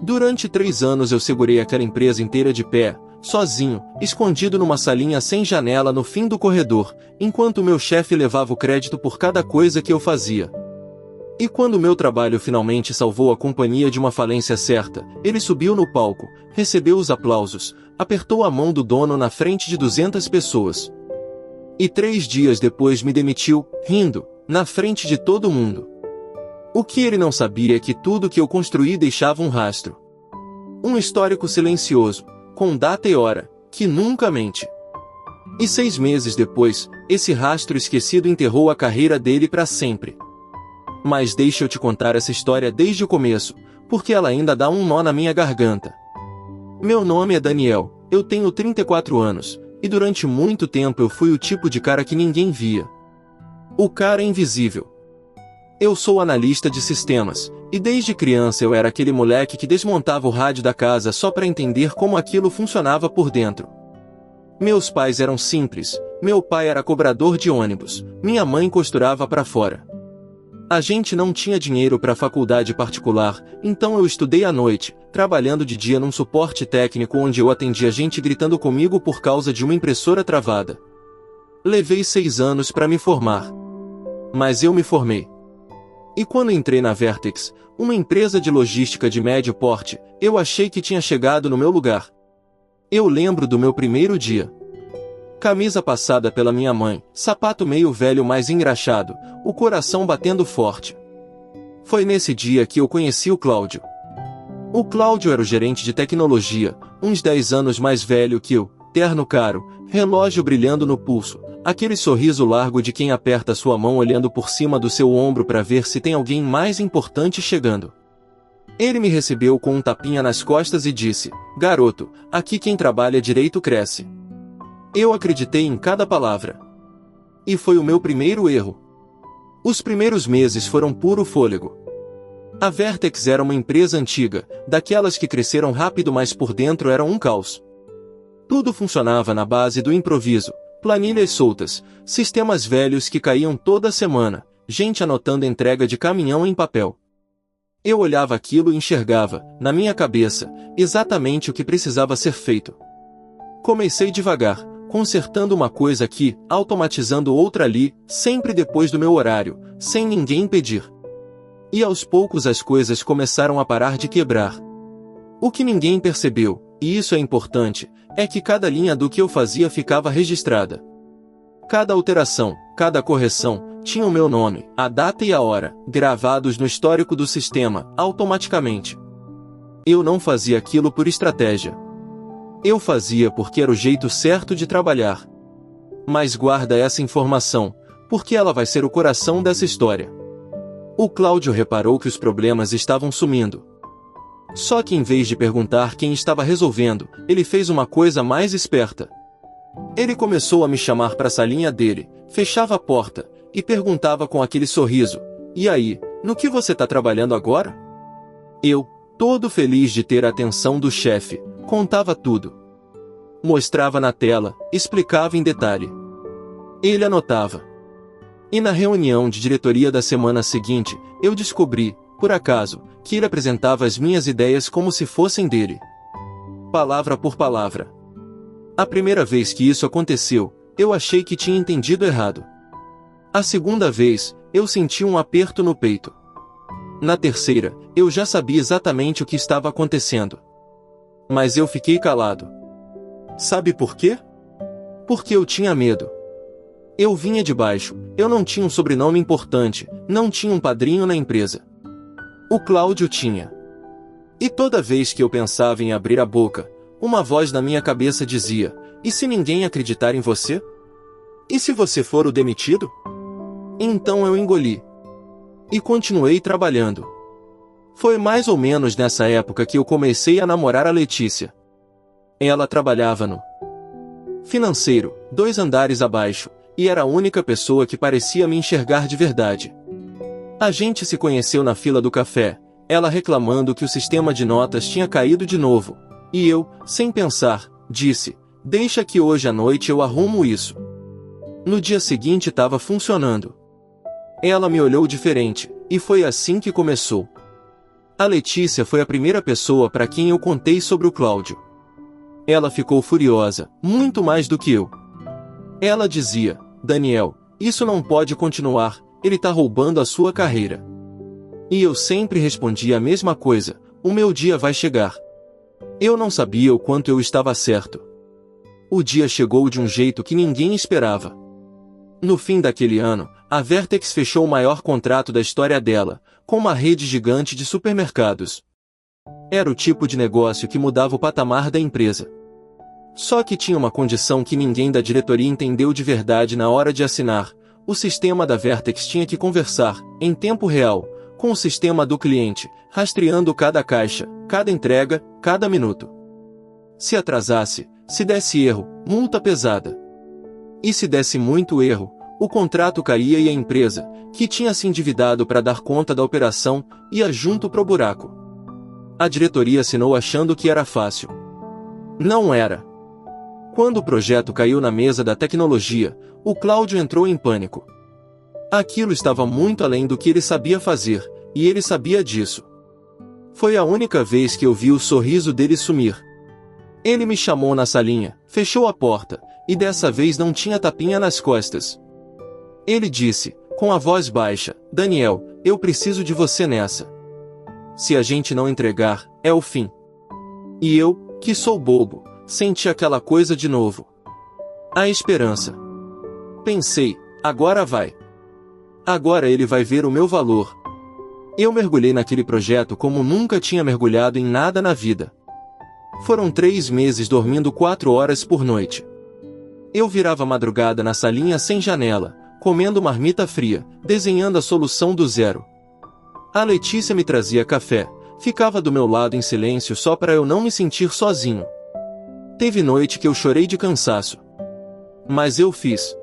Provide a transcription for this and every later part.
Durante 3 anos eu segurei aquela empresa inteira de pé, sozinho, escondido numa salinha sem janela no fim do corredor, enquanto meu chefe levava o crédito por cada coisa que eu fazia. E quando meu trabalho finalmente salvou a companhia de uma falência certa, ele subiu no palco, recebeu os aplausos, apertou a mão do dono na frente de 200 pessoas. E 3 dias depois me demitiu, rindo, na frente de todo mundo. O que ele não sabia é que tudo que eu construí deixava um rastro. Um histórico silencioso, com data e hora, que nunca mente. E 6 meses depois, esse rastro esquecido enterrou a carreira dele para sempre. Mas deixa eu te contar essa história desde o começo, porque ela ainda dá um nó na minha garganta. Meu nome é Daniel, eu tenho 34 anos, e durante muito tempo eu fui o tipo de cara que ninguém via. O cara invisível. Eu sou analista de sistemas, e desde criança eu era aquele moleque que desmontava o rádio da casa só para entender como aquilo funcionava por dentro. Meus pais eram simples, meu pai era cobrador de ônibus, minha mãe costurava para fora. A gente não tinha dinheiro para faculdade particular, então eu estudei à noite, trabalhando de dia num suporte técnico onde eu atendia gente gritando comigo por causa de uma impressora travada. Levei 6 anos para me formar. Mas eu me formei. E quando entrei na Vertex, uma empresa de logística de médio porte, eu achei que tinha chegado no meu lugar. Eu lembro do meu primeiro dia. Camisa passada pela minha mãe, sapato meio velho mais engraxado, o coração batendo forte. Foi nesse dia que eu conheci o Cláudio. O Cláudio era o gerente de tecnologia, uns 10 anos mais velho que eu, terno caro, relógio brilhando no pulso, aquele sorriso largo de quem aperta sua mão olhando por cima do seu ombro para ver se tem alguém mais importante chegando. Ele me recebeu com um tapinha nas costas e disse: "Garoto, aqui quem trabalha direito cresce." Eu acreditei em cada palavra. E foi o meu primeiro erro. Os primeiros meses foram puro fôlego. A Vertex era uma empresa antiga, daquelas que cresceram rápido mas por dentro era um caos. Tudo funcionava na base do improviso, planilhas soltas, sistemas velhos que caíam toda semana, gente anotando entrega de caminhão em papel. Eu olhava aquilo e enxergava, na minha cabeça, exatamente o que precisava ser feito. Comecei devagar, consertando uma coisa aqui, automatizando outra ali, sempre depois do meu horário, sem ninguém pedir. E aos poucos as coisas começaram a parar de quebrar. O que ninguém percebeu, e isso é importante, é que cada linha do que eu fazia ficava registrada. Cada alteração, cada correção, tinha o meu nome, a data e a hora, gravados no histórico do sistema, automaticamente. Eu não fazia aquilo por estratégia. Eu fazia porque era o jeito certo de trabalhar. Mas guarda essa informação, porque ela vai ser o coração dessa história. O Cláudio reparou que os problemas estavam sumindo. Só que em vez de perguntar quem estava resolvendo, ele fez uma coisa mais esperta. Ele começou a me chamar para a salinha dele, fechava a porta, e perguntava com aquele sorriso: "E aí, no que você está trabalhando agora?" Eu, todo feliz de ter a atenção do chefe, contava tudo. Mostrava na tela, explicava em detalhe. Ele anotava. E na reunião de diretoria da semana seguinte, eu descobri, por acaso, que ele apresentava as minhas ideias como se fossem dele. Palavra por palavra. A primeira vez que isso aconteceu, eu achei que tinha entendido errado. A segunda vez, eu senti um aperto no peito. Na terceira, eu já sabia exatamente o que estava acontecendo. Mas eu fiquei calado. Sabe por quê? Porque eu tinha medo. Eu vinha de baixo, eu não tinha um sobrenome importante, não tinha um padrinho na empresa. O Cláudio tinha. E toda vez que eu pensava em abrir a boca, uma voz na minha cabeça dizia: "E se ninguém acreditar em você? E se você for o demitido?" Então eu engoli. E continuei trabalhando. Foi mais ou menos nessa época que eu comecei a namorar a Letícia. Ela trabalhava no financeiro, 2 andares abaixo, e era a única pessoa que parecia me enxergar de verdade. A gente se conheceu na fila do café, ela reclamando que o sistema de notas tinha caído de novo, e eu, sem pensar, disse: "Deixa que hoje à noite eu arrumo isso." No dia seguinte estava funcionando. Ela me olhou diferente, e foi assim que começou. A Letícia foi a primeira pessoa para quem eu contei sobre o Cláudio. Ela ficou furiosa, muito mais do que eu. Ela dizia: Daniel, isso não pode continuar, ele tá roubando a sua carreira. E eu sempre respondia a mesma coisa: o meu dia vai chegar. Eu não sabia o quanto eu estava certo. O dia chegou de um jeito que ninguém esperava. No fim daquele ano, a Vertex fechou o maior contrato da história dela, com uma rede gigante de supermercados. Era o tipo de negócio que mudava o patamar da empresa. Só que tinha uma condição que ninguém da diretoria entendeu de verdade na hora de assinar: o sistema da Vertex tinha que conversar, em tempo real, com o sistema do cliente, rastreando cada caixa, cada entrega, cada minuto. Se atrasasse, se desse erro, multa pesada. E se desse muito erro, o contrato caía e a empresa, que tinha se endividado para dar conta da operação, ia junto pro buraco. A diretoria assinou achando que era fácil. Não era. Quando o projeto caiu na mesa da tecnologia, o Cláudio entrou em pânico. Aquilo estava muito além do que ele sabia fazer, e ele sabia disso. Foi a única vez que eu vi o sorriso dele sumir. Ele me chamou na salinha, fechou a porta, e dessa vez não tinha tapinha nas costas. Ele disse, com a voz baixa: Daniel, eu preciso de você nessa. Se a gente não entregar, é o fim. E eu, que sou bobo, senti aquela coisa de novo. A esperança. Pensei: agora vai. Agora ele vai ver o meu valor. Eu mergulhei naquele projeto como nunca tinha mergulhado em nada na vida. Foram 3 meses dormindo 4 horas por noite. Eu virava madrugada na salinha sem janela, comendo marmita fria, desenhando a solução do zero. A Letícia me trazia café, ficava do meu lado em silêncio só para eu não me sentir sozinho. Teve noite que eu chorei de cansaço. Mas eu fiz.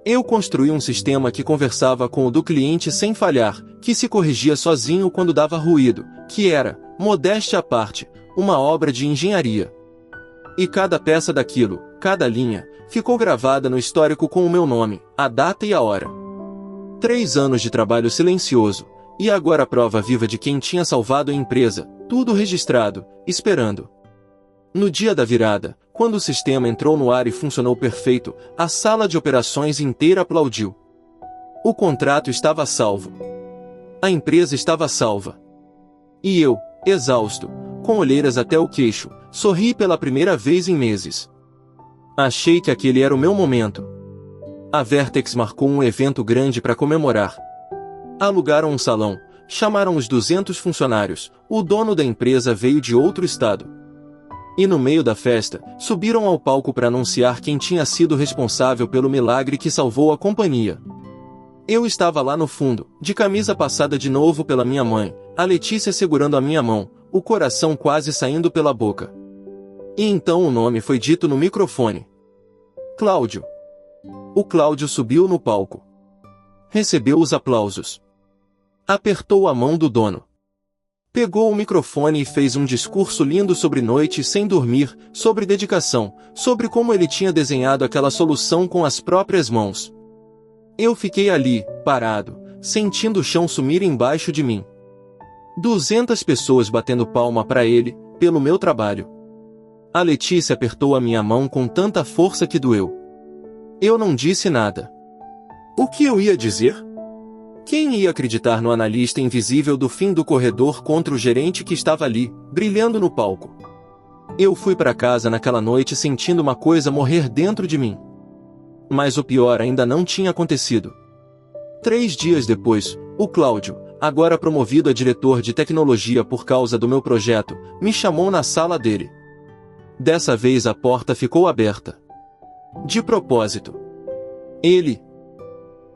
Eu construí um sistema que conversava com o do cliente sem falhar, que se corrigia sozinho quando dava ruído, que era, modéstia à parte, uma obra de engenharia. E cada peça daquilo, cada linha, ficou gravada no histórico com o meu nome, a data e a hora. 3 anos de trabalho silencioso, e agora a prova viva de quem tinha salvado a empresa, tudo registrado, esperando. No dia da virada, quando o sistema entrou no ar e funcionou perfeito, a sala de operações inteira aplaudiu. O contrato estava salvo. A empresa estava salva. E eu, exausto, com olheiras até o queixo, sorri pela primeira vez em meses. Achei que aquele era o meu momento. A Vertex marcou um evento grande para comemorar. Alugaram um salão, chamaram os 200 funcionários, o dono da empresa veio de outro estado. E no meio da festa, subiram ao palco para anunciar quem tinha sido responsável pelo milagre que salvou a companhia. Eu estava lá no fundo, de camisa passada de novo pela minha mãe, a Letícia segurando a minha mão, o coração quase saindo pela boca. E então o nome foi dito no microfone. Cláudio. O Cláudio subiu no palco. Recebeu os aplausos. Apertou a mão do dono. Pegou o microfone e fez um discurso lindo sobre noites sem dormir, sobre dedicação, sobre como ele tinha desenhado aquela solução com as próprias mãos. Eu fiquei ali, parado, sentindo o chão sumir embaixo de mim. 200 pessoas batendo palma para ele, pelo meu trabalho. A Letícia apertou a minha mão com tanta força que doeu. Eu não disse nada. O que eu ia dizer? Quem ia acreditar no analista invisível do fim do corredor contra o gerente que estava ali, brilhando no palco? Eu fui para casa naquela noite sentindo uma coisa morrer dentro de mim. Mas o pior ainda não tinha acontecido. 3 dias depois, o Cláudio, agora promovido a diretor de tecnologia por causa do meu projeto, me chamou na sala dele. Dessa vez a porta ficou aberta. De propósito. Ele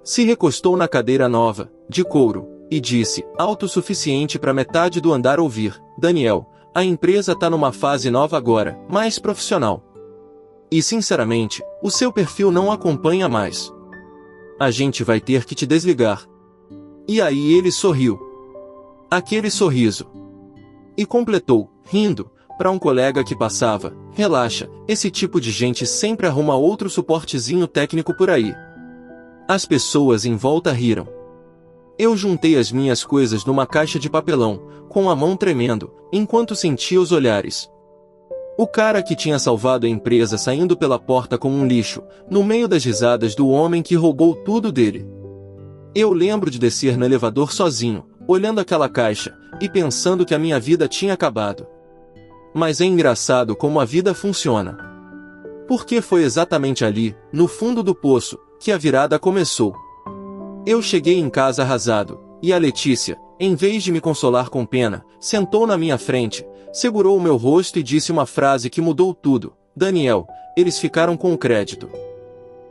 se recostou na cadeira nova, de couro, e disse, autossuficiente para metade do andar ouvir: Daniel, a empresa tá numa fase nova agora, mais profissional. E sinceramente, o seu perfil não acompanha mais. A gente vai ter que te desligar. E aí ele sorriu. Aquele sorriso. E completou, rindo, para um colega que passava: relaxa, esse tipo de gente sempre arruma outro suportezinho técnico por aí. As pessoas em volta riram. Eu juntei as minhas coisas numa caixa de papelão, com a mão tremendo, enquanto sentia os olhares. O cara que tinha salvado a empresa saindo pela porta como um lixo, no meio das risadas do homem que roubou tudo dele. Eu lembro de descer no elevador sozinho, olhando aquela caixa, e pensando que a minha vida tinha acabado. Mas é engraçado como a vida funciona. Porque foi exatamente ali, no fundo do poço, que a virada começou. Eu cheguei em casa arrasado, e a Letícia, em vez de me consolar com pena, sentou na minha frente, segurou o meu rosto e disse uma frase que mudou tudo: Daniel, eles ficaram com o crédito.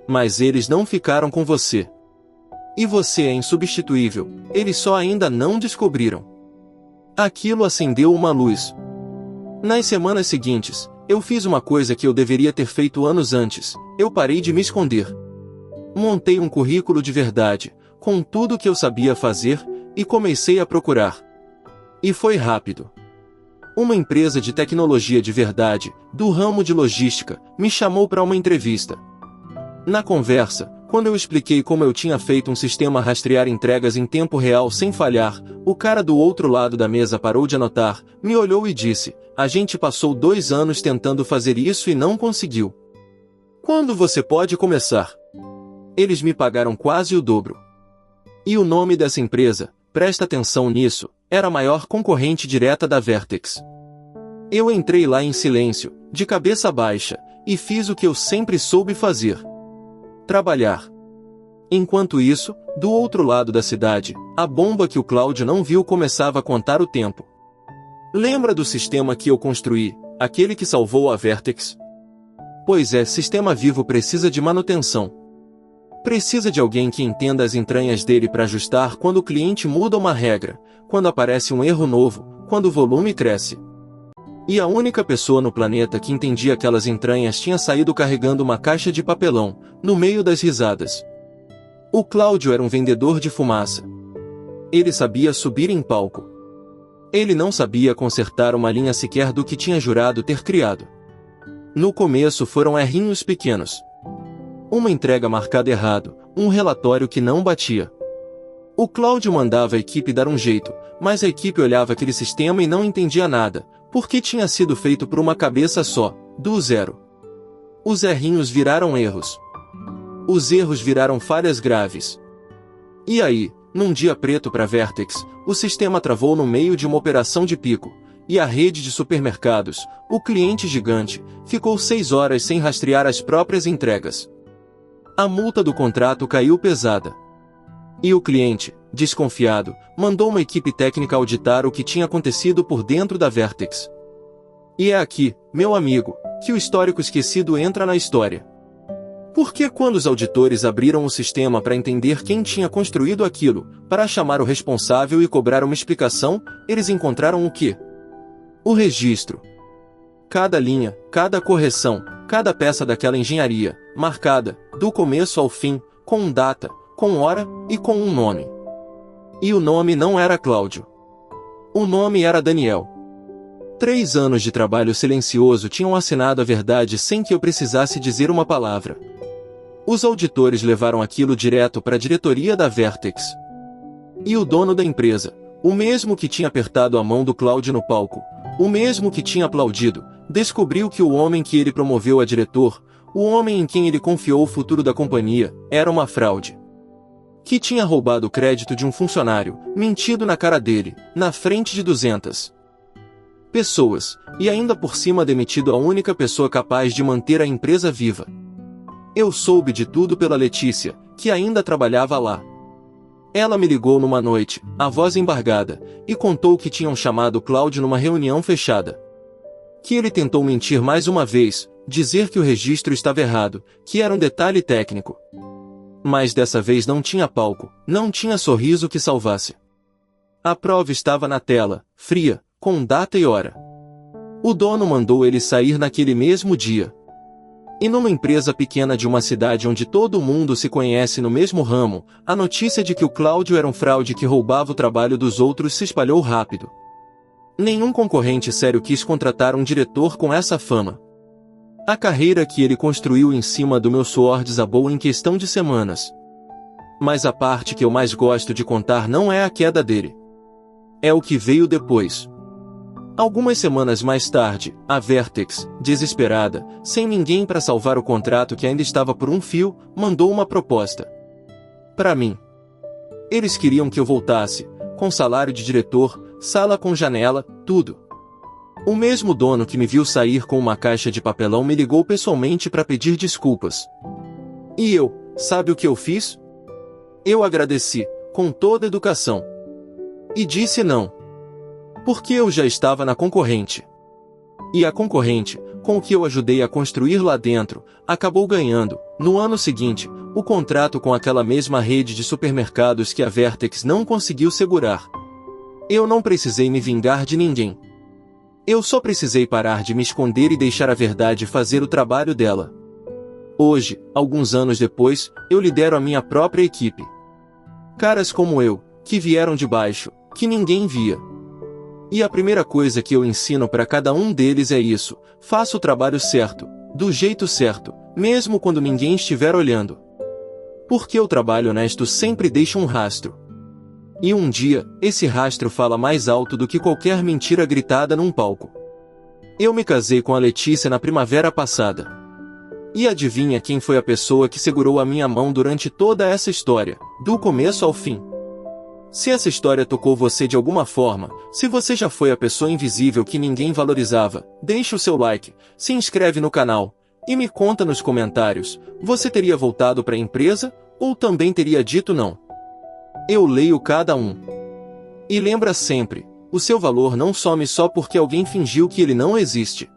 Mas eles não ficaram com você. E você é insubstituível, eles só ainda não descobriram. Aquilo acendeu uma luz. Nas semanas seguintes, eu fiz uma coisa que eu deveria ter feito anos antes: eu parei de me esconder. Montei um currículo de verdade, com tudo o que eu sabia fazer, e comecei a procurar. E foi rápido. Uma empresa de tecnologia de verdade, do ramo de logística, me chamou para uma entrevista. Na conversa, quando eu expliquei como eu tinha feito um sistema rastrear entregas em tempo real sem falhar, o cara do outro lado da mesa parou de anotar, me olhou e disse: a gente passou 2 anos tentando fazer isso e não conseguiu. Quando você pode começar? Eles me pagaram quase o dobro. E o nome dessa empresa, presta atenção nisso, era a maior concorrente direta da Vertex. Eu entrei lá em silêncio, de cabeça baixa, e fiz o que eu sempre soube fazer: trabalhar. Enquanto isso, do outro lado da cidade, a bomba que o Cláudio não viu começava a contar o tempo. Lembra do sistema que eu construí, aquele que salvou a Vertex? Pois é, sistema vivo precisa de manutenção. Precisa de alguém que entenda as entranhas dele para ajustar quando o cliente muda uma regra, quando aparece um erro novo, quando o volume cresce. E a única pessoa no planeta que entendia aquelas entranhas tinha saído carregando uma caixa de papelão, no meio das risadas. O Cláudio era um vendedor de fumaça. Ele sabia subir em palco. Ele não sabia consertar uma linha sequer do que tinha jurado ter criado. No começo foram errinhos pequenos. Uma entrega marcada errado, um relatório que não batia. O Cláudio mandava a equipe dar um jeito, mas a equipe olhava aquele sistema e não entendia nada, porque tinha sido feito por uma cabeça só, do zero. Os errinhos viraram erros. Os erros viraram falhas graves. E aí, num dia preto para Vertex, o sistema travou no meio de uma operação de pico, e a rede de supermercados, o cliente gigante, ficou 6 horas sem rastrear as próprias entregas. A multa do contrato caiu pesada. E o cliente, desconfiado, mandou uma equipe técnica auditar o que tinha acontecido por dentro da Vertex. E é aqui, meu amigo, que o histórico esquecido entra na história. Porque quando os auditores abriram o sistema para entender quem tinha construído aquilo, para chamar o responsável e cobrar uma explicação, eles encontraram o quê? O registro. Cada linha, cada correção, cada peça daquela engenharia, marcada, do começo ao fim, com data, com hora e com um nome. E o nome não era Cláudio. O nome era Daniel. 3 anos de trabalho silencioso tinham assinado a verdade sem que eu precisasse dizer uma palavra. Os auditores levaram aquilo direto para a diretoria da Vertex. E o dono da empresa, o mesmo que tinha apertado a mão do Cláudio no palco, o mesmo que tinha aplaudido, descobriu que o homem que ele promoveu a diretor, o homem em quem ele confiou o futuro da companhia, era uma fraude. Que tinha roubado o crédito de um funcionário, mentido na cara dele, na frente de 200 pessoas, e ainda por cima demitido a única pessoa capaz de manter a empresa viva. Eu soube de tudo pela Letícia, que ainda trabalhava lá. Ela me ligou numa noite, a voz embargada, e contou que tinham chamado Cláudio numa reunião fechada. Que ele tentou mentir mais uma vez, dizer que o registro estava errado, que era um detalhe técnico. Mas dessa vez não tinha palco, não tinha sorriso que salvasse. A prova estava na tela, fria, com data e hora. O dono mandou ele sair naquele mesmo dia. E numa empresa pequena de uma cidade onde todo mundo se conhece no mesmo ramo, a notícia de que o Cláudio era um fraude que roubava o trabalho dos outros se espalhou rápido. Nenhum concorrente sério quis contratar um diretor com essa fama. A carreira que ele construiu em cima do meu suor desabou em questão de semanas. Mas a parte que eu mais gosto de contar não é a queda dele. É o que veio depois. Algumas semanas mais tarde, a Vertex, desesperada, sem ninguém para salvar o contrato que ainda estava por um fio, mandou uma proposta. Para mim. Eles queriam que eu voltasse, com salário de diretor, sala com janela, tudo. O mesmo dono que me viu sair com uma caixa de papelão me ligou pessoalmente para pedir desculpas. E eu, sabe o que eu fiz? Eu agradeci, com toda a educação. E disse não. Porque eu já estava na concorrente. E a concorrente, com o que eu ajudei a construir lá dentro, acabou ganhando, no ano seguinte, o contrato com aquela mesma rede de supermercados que a Vertex não conseguiu segurar. Eu não precisei me vingar de ninguém. Eu só precisei parar de me esconder e deixar a verdade fazer o trabalho dela. Hoje, alguns anos depois, eu lidero a minha própria equipe. Caras como eu, que vieram de baixo, que ninguém via. E a primeira coisa que eu ensino para cada um deles é isso: faça o trabalho certo, do jeito certo, mesmo quando ninguém estiver olhando. Porque o trabalho honesto sempre deixa um rastro. E um dia, esse rastro fala mais alto do que qualquer mentira gritada num palco. Eu me casei com a Letícia na primavera passada. E adivinha quem foi a pessoa que segurou a minha mão durante toda essa história, do começo ao fim? Se essa história tocou você de alguma forma, se você já foi a pessoa invisível que ninguém valorizava, deixa o seu like, se inscreve no canal, e me conta nos comentários, você teria voltado para a empresa, ou também teria dito não? Eu leio cada um. E lembra sempre, o seu valor não some só porque alguém fingiu que ele não existe.